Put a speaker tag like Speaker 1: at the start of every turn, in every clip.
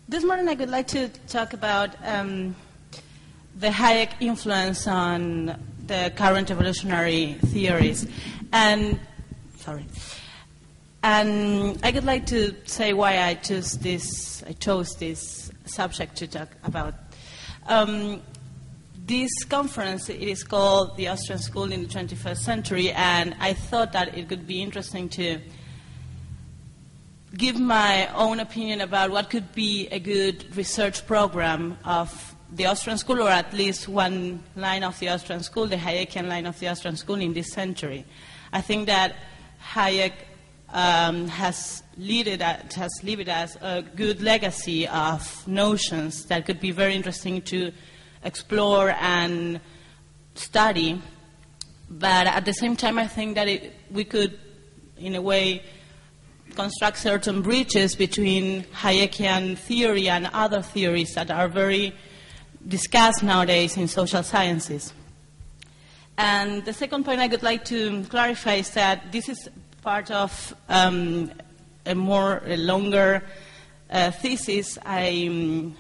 Speaker 1: This morning I would like to talk about the Hayek influence on the current evolutionary theories. And I would like to say why I chose this subject to talk about. This conference, it is called the Austrian School in the 21st Century, and I thought that it would be interesting to give my own opinion about what could be a good research program of the Austrian School, or at least one line of the Austrian School, the Hayekian line of the Austrian School in this century. I think that Hayek has left us a good legacy of notions that could be very interesting to explore and study, but at the same time I think that we could, in a way, construct certain bridges between Hayekian theory and other theories that are very discussed nowadays in social sciences. And the second point I would like to clarify is that this is part of a longer thesis I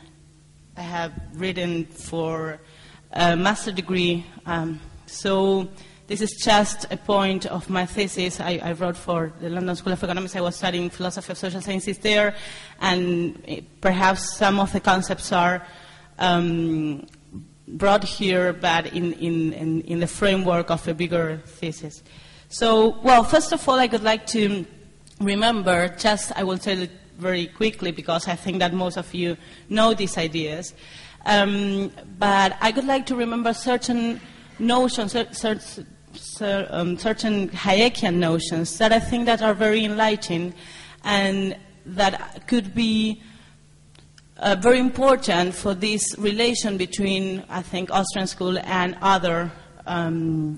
Speaker 1: have written for a master's degree. So this is just a point of my thesis I wrote for the London School of Economics. I was studying philosophy of social sciences there, and perhaps some of the concepts are brought here, but in the framework of a bigger thesis. So, well, first of all, I would like to remember, I will tell it very quickly because I think that most of you know these ideas, but I would like to remember certain notions, certain Hayekian notions that I think that are very enlightening and that could be very important for this relation between, I think, Austrian school and other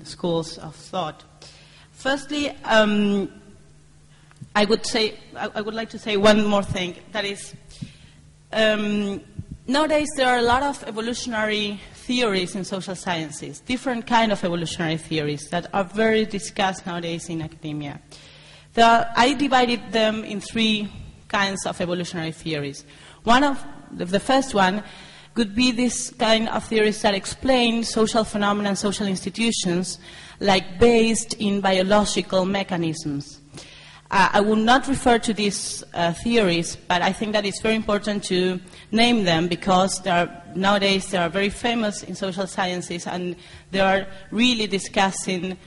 Speaker 1: schools of thought. Firstly, I would like to say one more thing. That is, nowadays there are a lot of evolutionary theories in social sciences, different kind of evolutionary theories that are very discussed nowadays in academia. I divided them in three kinds of evolutionary theories. The first one could be this kind of theories that explain social phenomena and social institutions, like based in biological mechanisms. I will not refer to these theories, but I think that it's very important to name them because nowadays they are very famous in social sciences and they are really discussing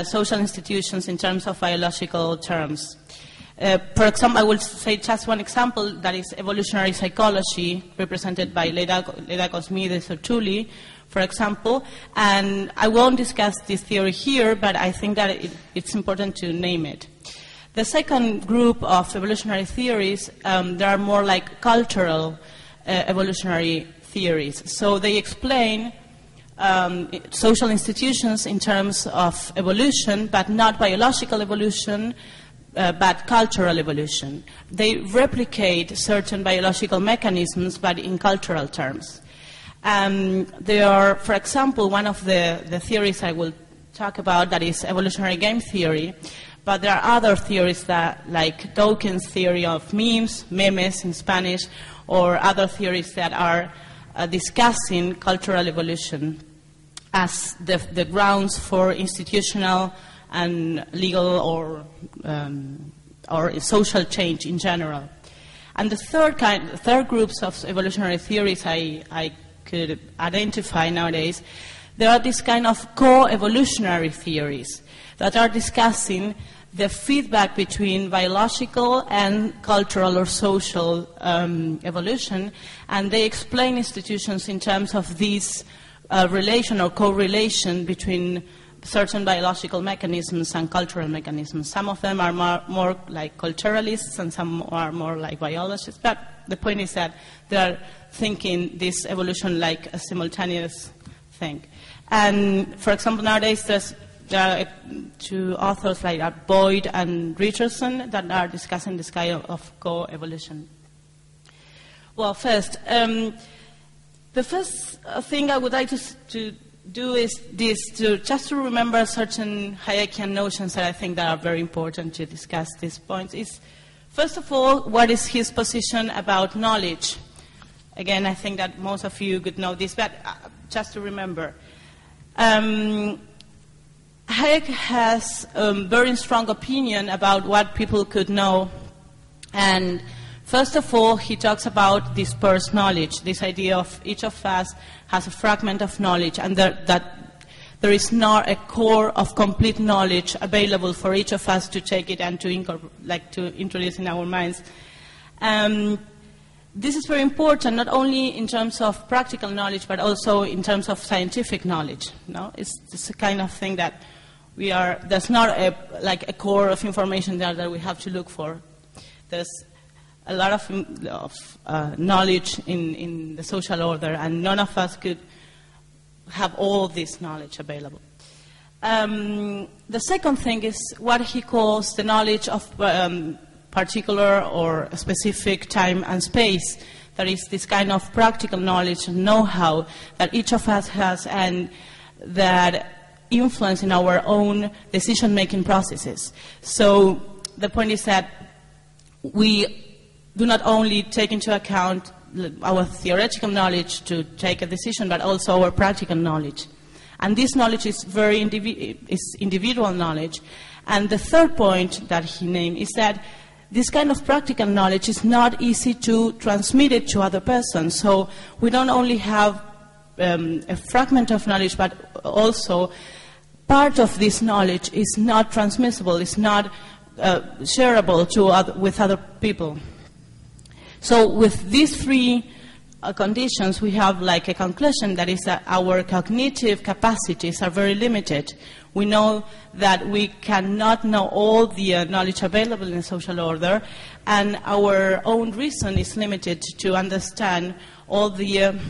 Speaker 1: social institutions in terms of biological terms. For example, I will say just one example, that is evolutionary psychology, represented by Leda Cosmides-Ortuli, for example, and I won't discuss this theory here, but I think that it's important to name it. The second group of evolutionary theories, they are more like cultural evolutionary theories. So they explain social institutions in terms of evolution, but not biological evolution, but cultural evolution. They replicate certain biological mechanisms, but in cultural terms. They are, for example, one of the theories I will talk about, that is evolutionary game theory. But there are other theories like Dawkins' theory of memes in Spanish, or other theories that are discussing cultural evolution as the grounds for institutional and legal or social change in general. And the third groups of evolutionary theories I could identify nowadays, there are this kind of co-evolutionary theories that are discussing the feedback between biological and cultural or social evolution, and they explain institutions in terms of this relation or correlation between certain biological mechanisms and cultural mechanisms. Some of them are more like culturalists and some are more like biologists, but the point is that they are thinking this evolution like a simultaneous thing. And for example, nowadays there are two authors like Boyd and Richardson that are discussing this kind of co-evolution. Well, first, the first thing I would like to do is just to remember certain Hayekian notions that I think that are very important to discuss these points. Is first of all, what is his position about knowledge? Again, I think that most of you could know this, but just to remember. Hayek has a very strong opinion about what people could know. And first of all, he talks about dispersed knowledge, this idea of each of us has a fragment of knowledge, and that there is not a core of complete knowledge available for each of us to take it and to introduce in our minds. This is very important, not only in terms of practical knowledge, but also in terms of scientific knowledge. No? It's a kind of thing that there's not a core of information there that we have to look for. There's a lot of knowledge in the social order, and none of us could have all this knowledge available. The second thing is what he calls the knowledge of particular or specific time and space. There is this kind of practical knowledge and know-how that each of us has, and that influence in our own decision-making processes. So the point is that we do not only take into account our theoretical knowledge to take a decision, but also our practical knowledge. And this knowledge is very individual knowledge. And the third point that he named is that this kind of practical knowledge is not easy to transmit it to other persons. So we don't only have a fragment of knowledge, but also part of this knowledge is not transmissible, is not shareable with other people. So with these three conditions, we have like a conclusion that is that our cognitive capacities are very limited. We know that we cannot know all the knowledge available in the social order, and our own reason is limited to understand all the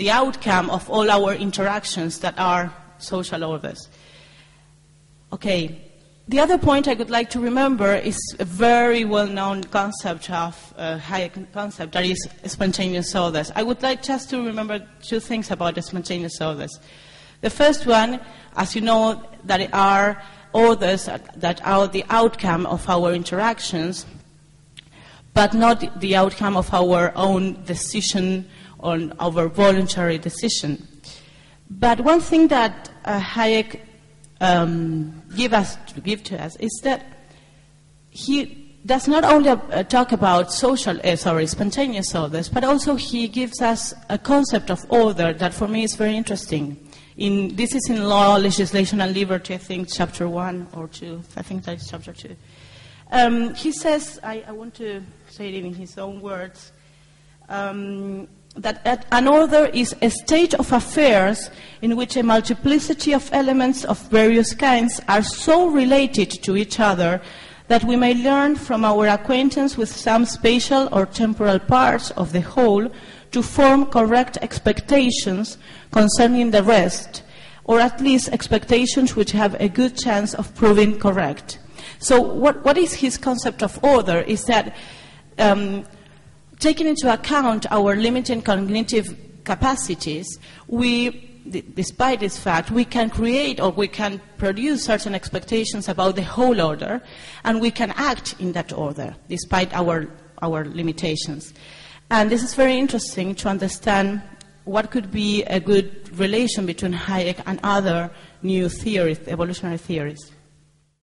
Speaker 1: outcome of all our interactions that are social orders. Okay. The other point I would like to remember is a very well-known concept of Hayek concept, that is spontaneous orders. I would like just to remember two things about the spontaneous orders. The first one, as you know, that are orders that are the outcome of our interactions, but not the outcome of our own decision or our voluntary decision. But one thing that Hayek give to us is that he does not only talk about spontaneous orders, but also he gives us a concept of order that for me is very interesting. This is in Law, Legislation and Liberty, I think, chapter 1 or 2. I think that is chapter 2. He says, I want to say it in his own words, that an order is a state of affairs in which a multiplicity of elements of various kinds are so related to each other that we may learn from our acquaintance with some spatial or temporal parts of the whole to form correct expectations concerning the rest, or at least expectations which have a good chance of proving correct. So what is his concept of order is that taking into account our limited cognitive capacities, despite this fact, we can create or we can produce certain expectations about the whole order, and we can act in that order, despite our limitations. And this is very interesting to understand what could be a good relation between Hayek and other new theories, evolutionary theories.